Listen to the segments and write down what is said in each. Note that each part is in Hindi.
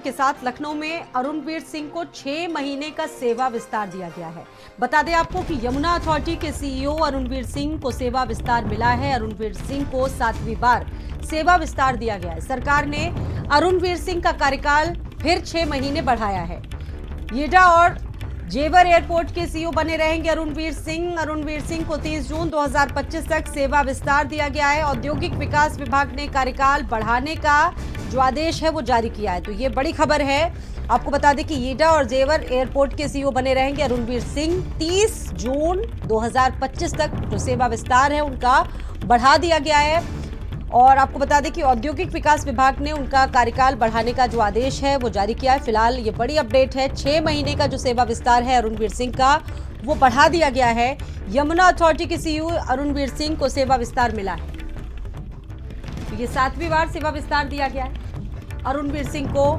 के साथ लखनऊ में अरुणवीर सिंह को 6 महीने का सेवा विस्तार दिया गया है। बता दें आपको कि यमुना अथॉरिटी के सीईओ अरुणवीर सिंह को सेवा विस्तार मिला है। अरुणवीर सिंह को 7वीं बार सेवा विस्तार दिया गया है। सरकार ने अरुणवीर सिंह का कार्यकाल फिर 6 महीने बढ़ाया है। येडा और जेवर एयरपोर्ट के सीईओ बने रहेंगे अरुणवीर सिंह। अरुणवीर सिंह को 30 जून 2025 तक सेवा विस्तार दिया गया है। औद्योगिक विकास विभाग ने कार्यकाल बढ़ाने का जो आदेश है वो जारी किया है। तो ये बड़ी खबर है। आपको बता दें कि येडा और जेवर एयरपोर्ट के सीईओ बने रहेंगे अरुणवीर सिंह। 30 जून 2025 तक जो सेवा विस्तार है उनका बढ़ा दिया गया है। और आपको बता दें कि औद्योगिक विकास विभाग ने उनका कार्यकाल बढ़ाने का जो आदेश है वो जारी किया है। फिलहाल ये बड़ी अपडेट है। 6 महीने का जो सेवा विस्तार है अरुणवीर सिंह का वो बढ़ा दिया गया है। यमुना अथॉरिटी के सीईओ अरुणवीर सिंह को सेवा विस्तार मिला है। तो ये 7वीं बार सेवा विस्तार दिया गया है अरुणवीर सिंह को।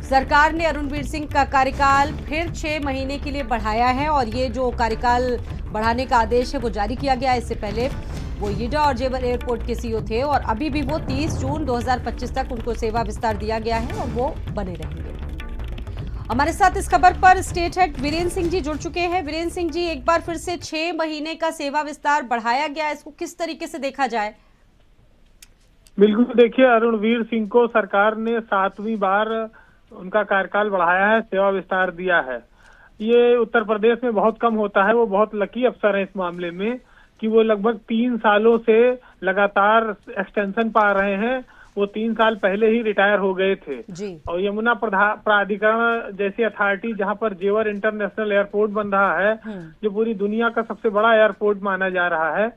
सरकार ने अरुणवीर सिंह का कार्यकाल फिर 6 महीने के लिए बढ़ाया है। और ये जो कार्यकाल बढ़ाने का आदेश है वो जारी किया गया है। इससे पहले वो येडा और जेवर एयरपोर्ट के सीईओ थे और अभी भी वो 30 जून 2025 तक उनको सेवा विस्तार दिया गया है और वो बने रहेंगे। हमारे साथ इस खबर पर स्टेट हेड वीरेंद्र सिंह जी जुड़ चुके हैं। वीरेंद्र सिंह जी, एक बार फिर से 6 महीने का सेवा विस्तार बढ़ाया गया है, इसको किस तरीके से देखा जाए? बिल्कुल, देखिए, अरुणवीर सिंह को सरकार ने 7वीं बार उनका कार्यकाल बढ़ाया है, सेवा विस्तार दिया है। ये उत्तर प्रदेश में बहुत कम होता है। वो बहुत लकी अफसर है इस मामले में कि वो लगभग 3 सालों से लगातार एक्सटेंशन पा रहे हैं। वो 3 साल पहले ही रिटायर हो गए थे जी। और यमुना प्राधिकरण जैसी अथॉरिटी जहां पर जेवर इंटरनेशनल एयरपोर्ट बन रहा है, जो पूरी दुनिया का सबसे बड़ा एयरपोर्ट माना जा रहा है,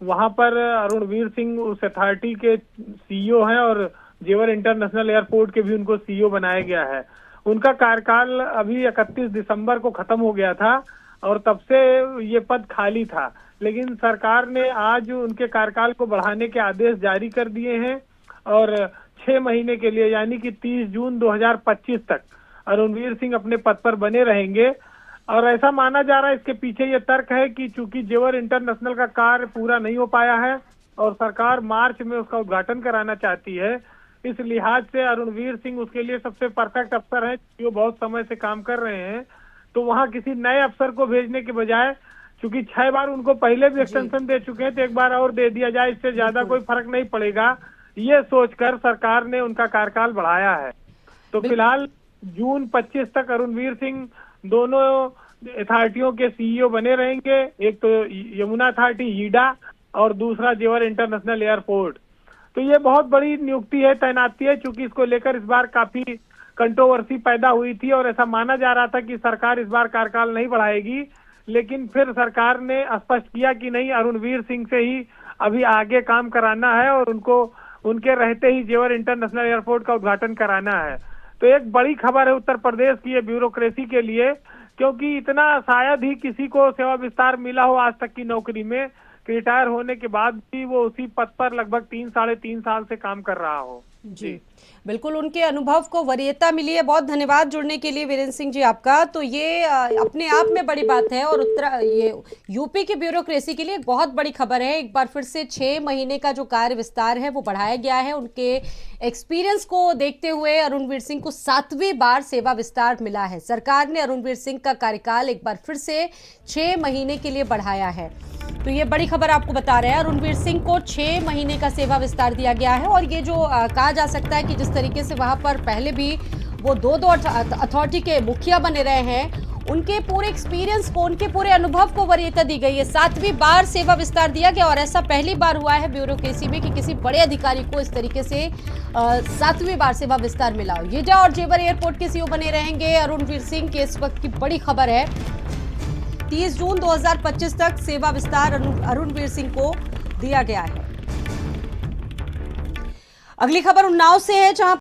वहां पर अरुणवीर सिंह उस अथॉरिटी के सीईओ हैं और जेवर इंटरनेशनल एयरपोर्ट के भी उनको सीईओ बनाया गया है। उनका कार्यकाल अभी 31 दिसंबर को खत्म हो गया था और तब से ये पद खाली था। लेकिन सरकार ने आज उनके कार्यकाल को बढ़ाने के आदेश जारी कर दिए हैं और 6 महीने के लिए यानी कि 30 जून 2025 तक अरुणवीर सिंह अपने पद पर बने रहेंगे। और ऐसा माना जा रहा है, इसके पीछे ये तर्क है कि चूंकि जेवर इंटरनेशनल का कार्य पूरा नहीं हो पाया है और सरकार मार्च में उसका उद्घाटन कराना चाहती है, इस लिहाज से अरुणवीर सिंह उसके लिए सबसे परफेक्ट अफसर है। जो बहुत समय से काम कर रहे हैं, तो वहां किसी नए अफसर को भेजने के बजाय, क्योंकि 6 बार उनको पहले भी एक्सटेंशन दे चुके हैं, तो एक बार और दे दिया जाए, इससे ज्यादा कोई फर्क नहीं पड़ेगा, ये सोचकर सरकार ने उनका कार्यकाल बढ़ाया है। तो फिलहाल जून 25 तक अरुणवीर सिंह दोनों अथॉरिटियों के सीईओ बने रहेंगे। एक तो यमुना अथॉरिटी येडा और दूसरा जेवर इंटरनेशनल एयरपोर्ट। तो ये बहुत बड़ी नियुक्ति है, तैनाती है, क्योंकि इसको लेकर इस बार काफी कंट्रोवर्सी पैदा हुई थी और ऐसा माना जा रहा था कि सरकार इस बार कार्यकाल नहीं बढ़ाएगी। लेकिन फिर सरकार ने स्पष्ट किया कि नहीं, अरुणवीर सिंह से ही अभी आगे काम कराना है और उनको उनके रहते ही जेवर इंटरनेशनल एयरपोर्ट का उद्घाटन कराना है। तो एक बड़ी खबर है उत्तर प्रदेश की ये ब्यूरोक्रेसी के लिए, क्योंकि इतना शायद ही किसी को सेवा विस्तार मिला हो आज तक की नौकरी में कि रिटायर होने के बाद भी वो उसी पद पर लगभग 3-3.5 साल से काम कर रहा हो। जी, बिल्कुल, उनके अनुभव को वरीयता मिली है। बहुत धन्यवाद जुड़ने के लिए वीरेंद्र सिंह जी आपका। तो ये अपने आप में बड़ी बात है और ये यूपी की ब्यूरोक्रेसी के लिए बहुत बड़ी खबर है। एक बार फिर से 6 महीने का जो कार्य विस्तार है वो बढ़ाया गया है। उनके एक्सपीरियंस को देखते हुए अरुणवीर सिंह को 7वीं बार सेवा विस्तार मिला है। सरकार ने अरुणवीर सिंह का कार्यकाल एक बार फिर से 6 महीने के लिए बढ़ाया है। तो ये बड़ी खबर आपको बता रहे हैं। अरुणवीर सिंह को 6 महीने का सेवा विस्तार दिया गया है। और ये जो कहा जा सकता है कि जिस तरीके से वहां पर पहले भी वो दो अथॉरिटी के मुखिया बने रहे हैं, उनके पूरे एक्सपीरियंस को, उनके पूरे अनुभव को वरीयता दी गई है। 7वीं बार सेवा विस्तार दिया गया और ऐसा पहली बार हुआ है ब्यूरोक्रेसी में कि किसी बड़े अधिकारी को इस तरीके से 7वीं बार सेवा विस्तार मिला। येडा और जेवर एयरपोर्ट के सीईओ बने रहेंगे अरुणवीर सिंह की इस वक्त की बड़ी खबर है। 30 जून 2025 तक सेवा विस्तार अरुणवीर सिंह को दिया गया है। अगली खबर उन्नाव से है, जहां